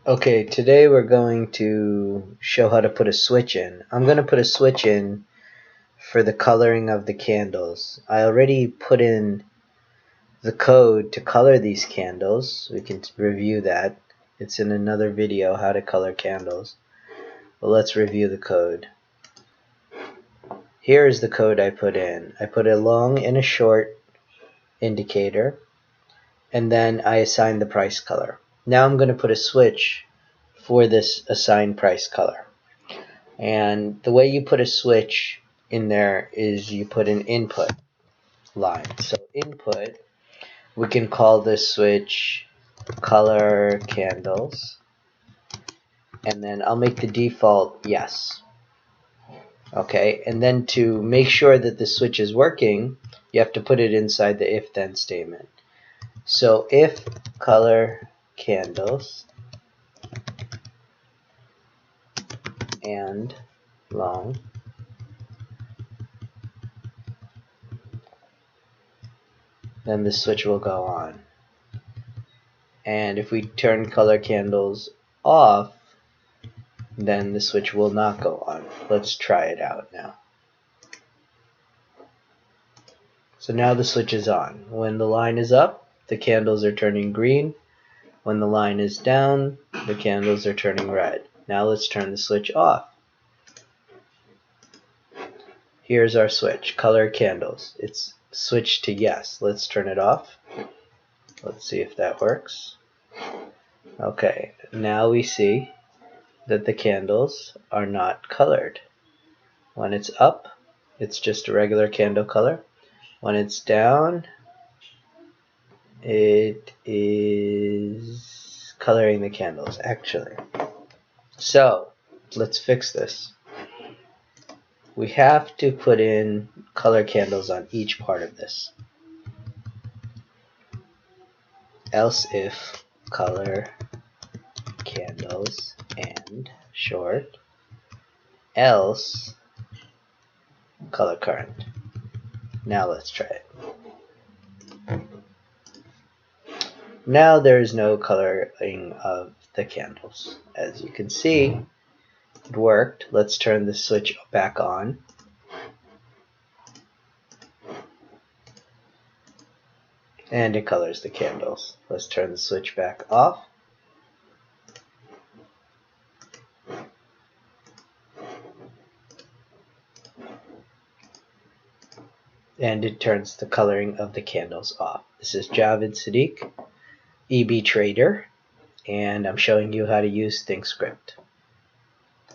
Okay, today we're going to show how to put a switch in. I'm going to put a switch in for the coloring of the candles. I already put in the code to color these candles. We can review that. It's in another video, how to color candles. But let's review the code. Here is the code I put in. I put a long and a short indicator, and then I assign the price color. Now I'm going to put a switch for this assigned price color. And the way you put a switch in there is you put an input line. So input, we can call this switch color candles, and then I'll make the default yes. Okay, and then to make sure that the switch is working, you have to put it inside the if then statement. So if color candles and long, then the switch will go on. And if we turn color candles off, then the switch will not go on. Let's try it out now. So now the switch is on. When the line is up, the candles are turning green. When the line is down, the candles are turning red. Now let's turn the switch off. Here's our switch, color candles. It's switched to yes. Let's turn it off. Let's see if that works. Okay, now we see that the candles are not colored. When it's up, it's just a regular candle color. When it's down, it is coloring the candles, actually. So, let's fix this. We have to put in color candles on each part of this. Else if color candles and short, else color current. Now let's try it. Now there is no coloring of the candles. As you can see, it worked. Let's turn the switch back on. And it colors the candles. Let's turn the switch back off. And it turns the coloring of the candles off. This is Javed Sadiq, EB Trader, and I'm showing you how to use ThinkScript.